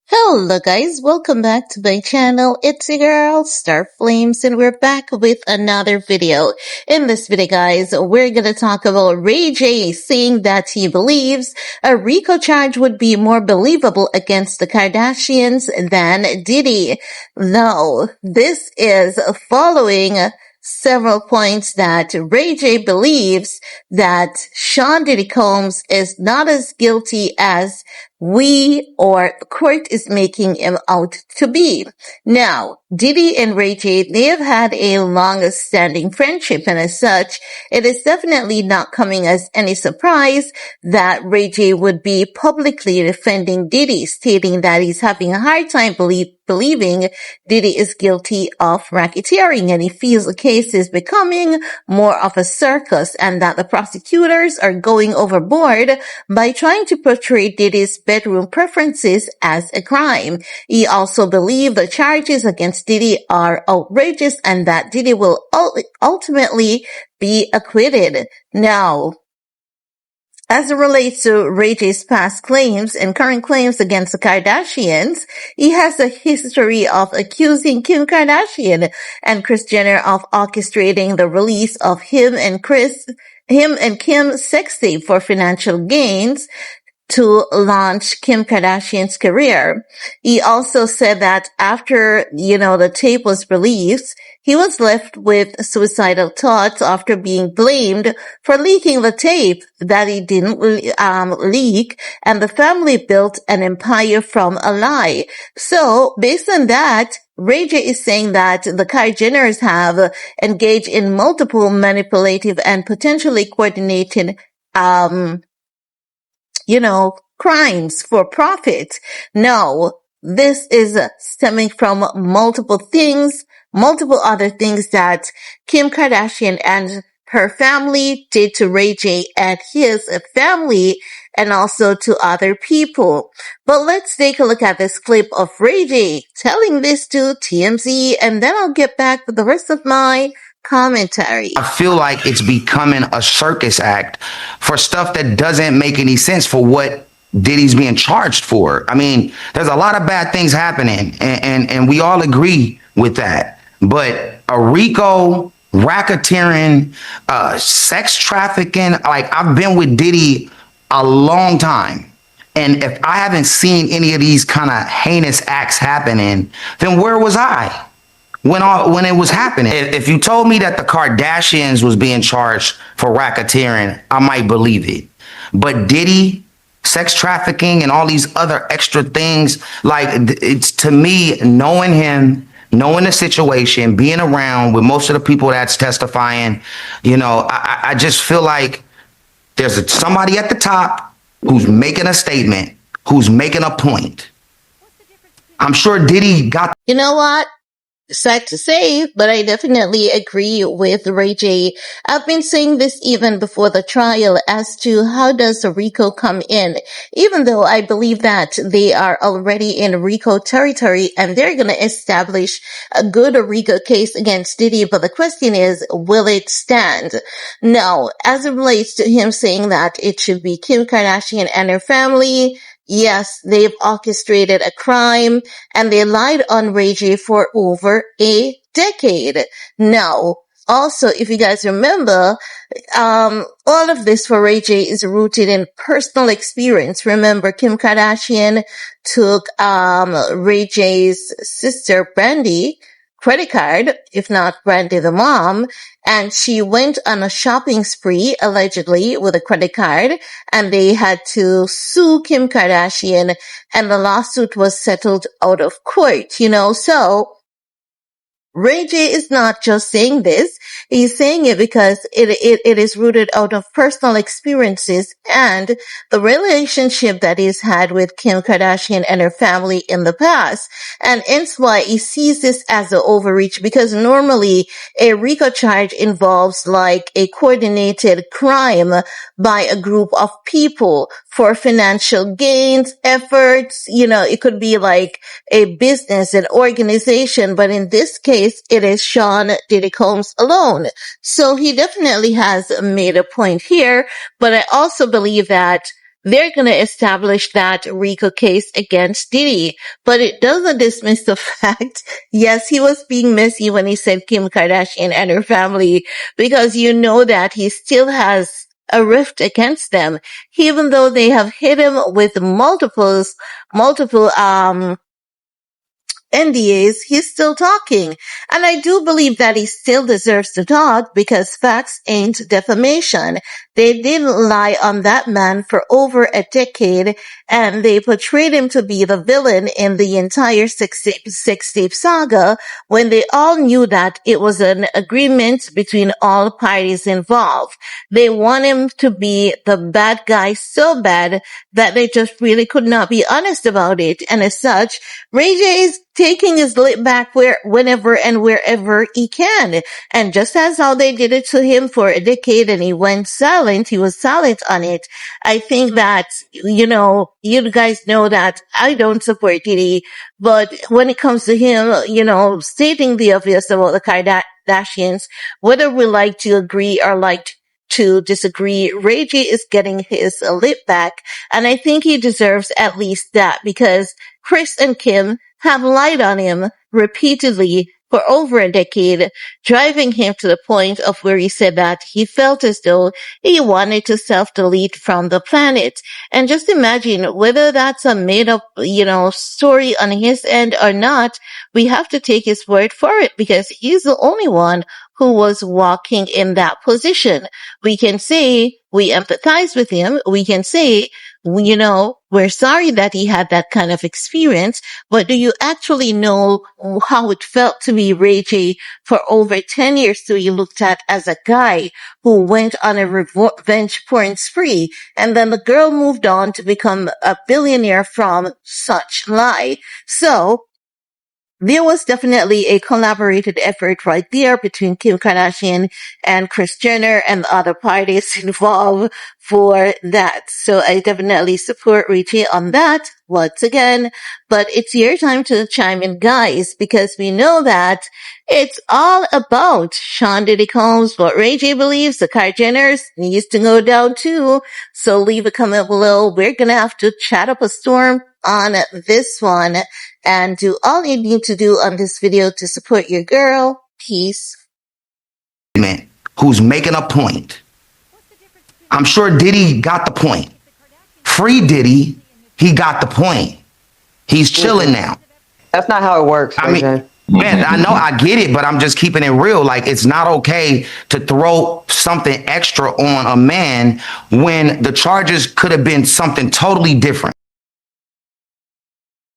Hello guys, welcome back to my channel. It's your girl, Star Flames, and we're back with another video. In this video guys, we're gonna talk about RayJ saying that he believes a RICO charge would be more believable against the Kardashians than Diddy. Now, this is following several points that RayJ believes that Sean Diddy Combs is not as guilty as we or the court is making him out to be. Now, Diddy and RayJ, they have had a long-standing friendship, and as such, it is definitely not coming as any surprise that RayJ would be publicly defending Diddy, stating that he's having a hard time believing Diddy is guilty of racketeering, and he feels the case is becoming more of a circus and that the prosecutors are going overboard by trying to portray Diddy's bedroom preferences as a crime. He also believes the charges against Diddy are outrageous and that Diddy will ultimately be acquitted. Now, as it relates to RayJ's past claims and current claims against the Kardashians, he has a history of accusing Kim Kardashian and Krisjenner of orchestrating the release of him and Kim's sex tape for financial gains to launch Kim Kardashian's career. He also said that after, the tape was released, he was left with suicidal thoughts after being blamed for leaking the tape that he didn't leak, and the family built an empire from a lie. So, based on that, RayJ is saying that the Jenners have engaged in multiple manipulative and potentially coordinated crimes for profit. No, this is stemming from multiple other things that Kim Kardashian and her family did to RayJ and his family, and also to other people. But let's take a look at this clip of RayJ telling this to TMZ, and then I'll get back with the rest of my commentary. I feel like it's becoming a circus act for stuff that doesn't make any sense for what Diddy's being charged for. I mean, there's a lot of bad things happening, and we all agree with that. But a RICO, racketeering, sex trafficking, like, I've been with Diddy a long time. And if I haven't seen any of these kind of heinous acts happening, then where was I when it was happening? If you told me that the Kardashians was being charged for racketeering, I might believe it. But Diddy, sex trafficking, and all these other extra things, like, it's, to me, knowing him, knowing the situation, being around with most of the people that's testifying, I just feel like there's somebody at the top who's making a statement, who's making a point. I'm sure Diddy got... You know what? Sad to say, but I definitely agree with RayJ. I've been saying this even before the trial as to how does a RICO come in, even though I believe that they are already in RICO territory and they're going to establish a good RICO case against Diddy, but the question is, will it stand? Now, as it relates to him saying that it should be Kim Kardashian and her family, yes, they've orchestrated a crime and they lied on RayJ for over a decade. Now, also, if you guys remember, all of this for RayJ is rooted in personal experience. Remember, Kim Kardashian took RayJ's sister Brandy credit card, if not Brandy the mom, and she went on a shopping spree, allegedly, with a credit card, and they had to sue Kim Kardashian, and the lawsuit was settled out of court, so RayJ is not just saying this. He's saying it because it is rooted out of personal experiences and the relationship that he's had with Kim Kardashian and her family in the past. And hence why he sees this as an overreach, because normally a RICO charge involves like a coordinated crime by a group of people for financial gains, efforts. It could be like a business, an organization, but in this case, it is Sean Diddy Combs alone. So he definitely has made a point here, but I also believe that they're going to establish that RICO case against Diddy, but it doesn't dismiss the fact, yes, he was being messy when he said Kim Kardashian and her family, because that he still has a rift against them, even though they have hit him with multiple, NDAs, he's still talking. And I do believe that he still deserves to talk because facts ain't defamation. They didn't lie on that man for over a decade, and they portrayed him to be the villain in the entire six-tape saga when they all knew that it was an agreement between all parties involved. They want him to be the bad guy so bad that they just really could not be honest about it. And as such, RayJ is taking his lip back whenever and wherever he can. And just as how they did it to him for a decade and he went silent, he was silent on it. I think that, you guys know that I don't support Diddy, but when it comes to him, stating the obvious about the Kardashians, whether we like to agree or like to disagree, Rajy is getting his lip back, and I think he deserves at least that because Kris and Kim have lied on him repeatedly for over a decade, driving him to the point of where he said that he felt as though he wanted to self-delete from the planet. And just imagine whether that's a made-up, story on his end or not, we have to take his word for it because he's the only one who was walking in that position. We can say we empathize with him. We can say, we're sorry that he had that kind of experience, but do you actually know how it felt to be RayJ for over 10 years to be looked at as a guy who went on a revenge porn spree, and then the girl moved on to become a billionaire from such lie? So, there was definitely a collaborated effort right there between Kim Kardashian and Jenner and the other parties involved for that. So I definitely support Rajy on that once again. But it's your time to chime in, guys, because we know that it's all about Sean Diddy Combs. What Rajy believes the Jenners needs to go down too. So leave a comment below. We're going to have to chat up a storm on this one and do all you need to do on this video to support your girl. Peace. Who's making a point. I'm sure Diddy got the point. Free Diddy, he got the point. He's chilling now. That's not how it works. I mean, man, I know I get it, but I'm just keeping it real. Like, it's not okay to throw something extra on a man when the charges could have been something totally different.